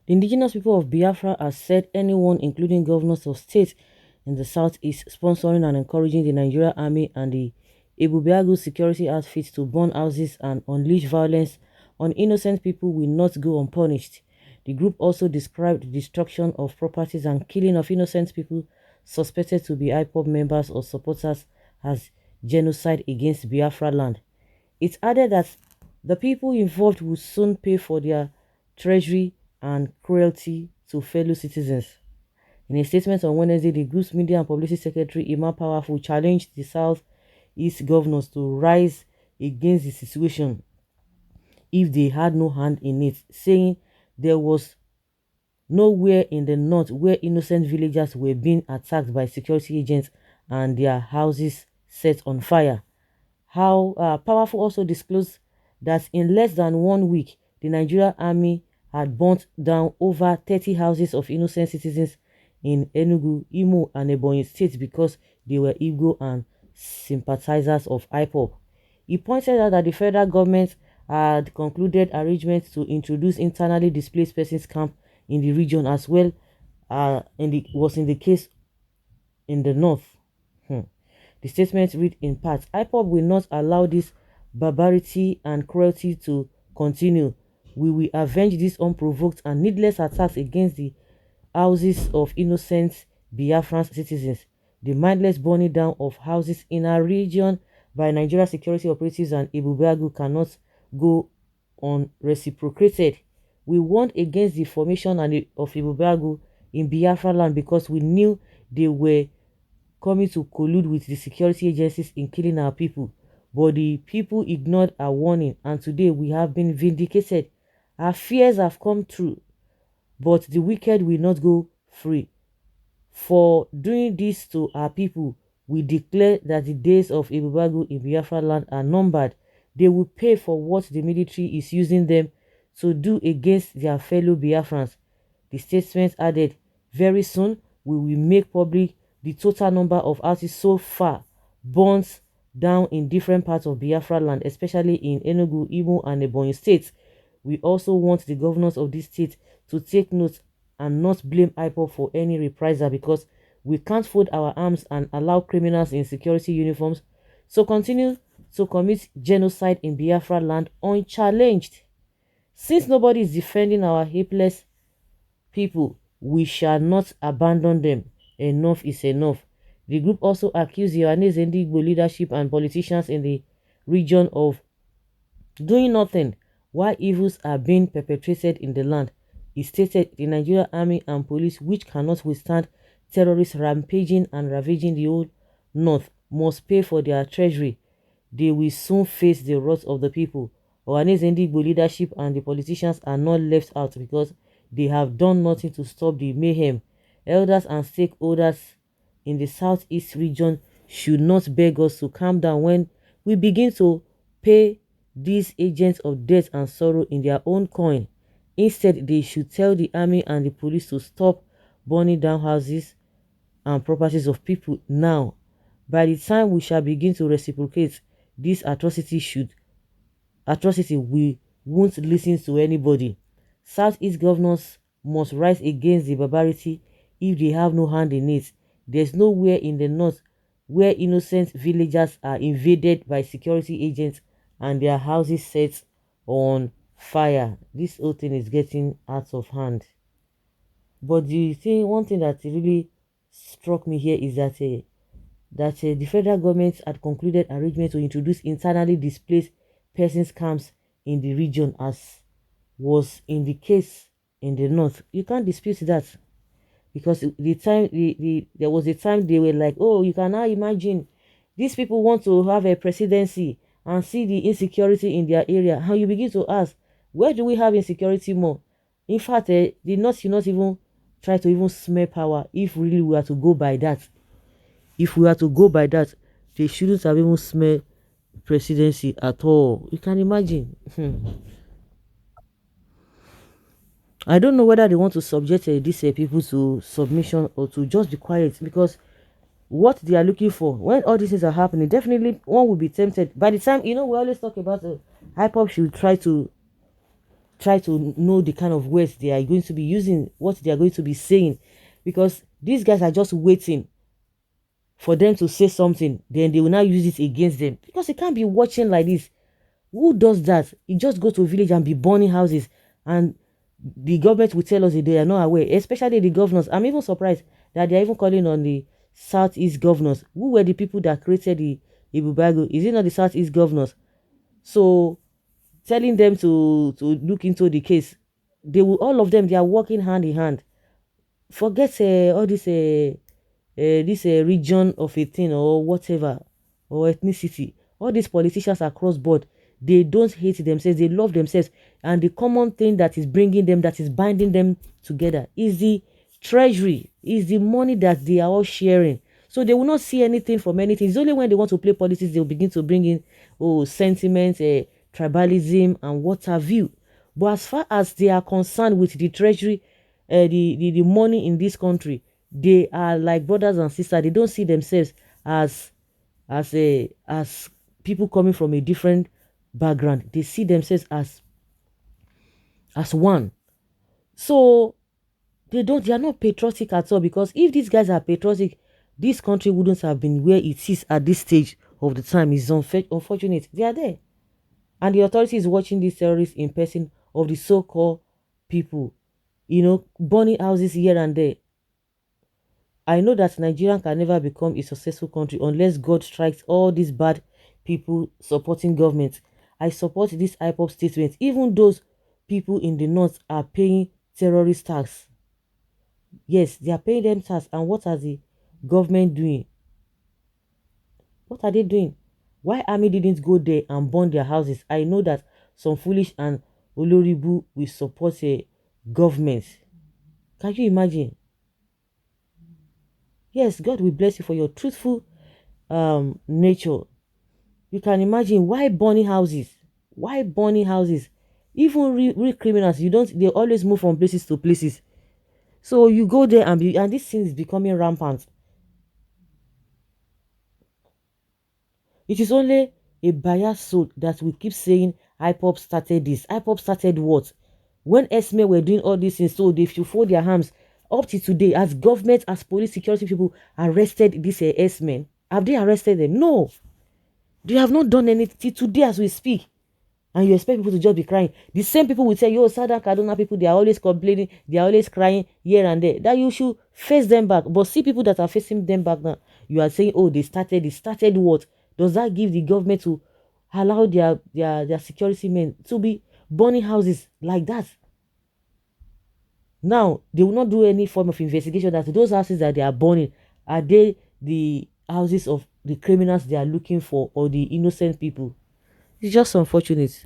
The indigenous people of Biafra have said anyone, including governors of states in the southeast, sponsoring and encouraging the Nigerian army and the Ipob security outfits to burn houses and unleash violence on innocent people will not go unpunished. The group also described the destruction of properties and killing of innocent people suspected to be Ipob members or supporters as genocide against Biafra land. It added that the people involved will soon pay for their treachery and cruelty to fellow citizens. In a statement on Wednesday, the group's media and publicity secretary, Emma Powerful, challenged the Southeast governors to rise against the situation if they had no hand in it, saying there was nowhere in the north where innocent villagers were being attacked by security agents and their houses set on fire. Powerful also disclosed that in less than 1 week, the Nigerian army had burnt down over 30 houses of innocent citizens in Enugu, Imo, and Ebonyi states because they were Igbo and sympathizers of Ipob. He pointed out that the federal government had concluded arrangements to introduce internally displaced persons camp in the region as well was in the case in the north. The statement read in part, Ipob will not allow this barbarity and cruelty to continue. We will avenge these unprovoked and needless attacks against the houses of innocent Biafran citizens. The mindless burning down of houses in our region by Nigeria security operatives and Ibubiagu cannot go unreciprocated. We warned against the formation of Ibubiagu in Biafra land because we knew they were coming to collude with the security agencies in killing our people. But the people ignored our warning, and today we have been vindicated. Our fears have come true, but the wicked will not go free. For doing this to our people, we declare that the days of Ibubiagu in Biafra land are numbered. They will pay for what the military is using them to do against their fellow Biafrans. The statement added, very soon we will make public the total number of houses so far burnt down in different parts of Biafra land, especially in Enugu, Imo, and Ebonyi states. We also want the governors of these states to take note and not blame Ipob for any reprisal, because we can't fold our arms and allow criminals in security uniforms to continue to commit genocide in Biafra land unchallenged. Since nobody is defending our helpless people, we shall not abandon them. Enough is enough. The group also accused the Igbo leadership and politicians in the region of doing nothing while evils are being perpetrated in the land. It stated the Nigerian army and police, which cannot withstand terrorists rampaging and ravaging the whole north, must pay for their treachery. They will soon face the wrath of the people. Igbo leadership and the politicians are not left out because they have done nothing to stop the mayhem. Elders and stakeholders in the southeast region should not beg us to calm down when we begin to pay these agents of death and sorrow in their own coin. Instead, they should tell the army and the police to stop burning down houses and properties of people now. By the time we shall begin to reciprocate this atrocity, we won't listen to anybody. Southeast governors must rise against the barbarity if they have no hand in it. There's nowhere in the north where innocent villagers are invaded by security agents and their houses set on fire. This whole thing is getting out of hand. But one thing that really struck me here is that the federal government had concluded arrangement to introduce internally displaced persons camps in the region, as was in the case in the north. You can't dispute that, because there was a time they were like, oh, you can now imagine these people want to have a presidency and see the insecurity in their area. How you begin to ask, where do we have insecurity more? In fact, the north should not even try to even smell power. If really we are to go by that, they shouldn't have even smelled presidency at all. You can imagine. I don't know whether they want to subject these people to submission or to just be quiet, because what they are looking for when all these things are happening, definitely one will be tempted. By the time, we always talk about Ipob should try to try to know the kind of words they are going to be using, what they are going to be saying, because these guys are just waiting for them to say something, then they will now use it against them, because they can't be watching like this. Who does that? You just go to a village and be burning houses, and the government will tell us that they are not aware, especially the governors. I'm even surprised that they are even calling on the Southeast governors. Who were the people that created the Ibubago? Is it not the Southeast governors? So telling them to look into the case, they will, all of them, they are working hand in hand. Forget all this region of a thing or whatever, or ethnicity. All these politicians across board, they don't hate themselves, they love themselves, and the common thing that is bringing them, that is binding them together, is the treasury, is the money that they are all sharing. So they will not see anything from anything. It's only when they want to play politics they'll begin to bring in sentiments, tribalism, and what have you. But as far as they are concerned with the treasury, the money in this country, they are like brothers and sisters. They don't see themselves as people coming from a different background. They see themselves as one. So they are not patriotic at all, because if these guys are patriotic, this country wouldn't have been where it is at this stage of the time. It's unfortunate. They are there. And the authority is watching these terrorists in person, of the so-called people, burning houses here and there. I know that Nigeria can never become a successful country unless God strikes all these bad people supporting government. I support this Ipob statement. Even those people in the north are paying terrorist tax. Yes, they are paying them tax. And what are the government doing? What are they doing? Why army didn't go there and burn their houses? I know that some foolish and Oloribu will support a government. Can you imagine? Yes, God will bless you for your truthful nature. You can imagine, why burning houses? Why burning houses? Even real criminals, they always move from places to places. So you go there and this thing is becoming rampant. It is only a biased soul that will keep saying Ipob started this. Ipob started what? When Esme were doing all these things, so they should fold their hands. Up to today, as government, as police security people arrested these S-men. Have they arrested them? No. They have not done anything today as we speak. And you expect people to just be crying. The same people will say, yo, Southern Kaduna people, they are always complaining, they are always crying here and there. That you should face them back. But see people that are facing them back now, you are saying, oh, they started what? Does that give the government to allow their security men to be burning houses like that? Now, they will not do any form of investigation that those houses that they are burning, are they the houses of the criminals they are looking for, or the innocent people? It's just unfortunate.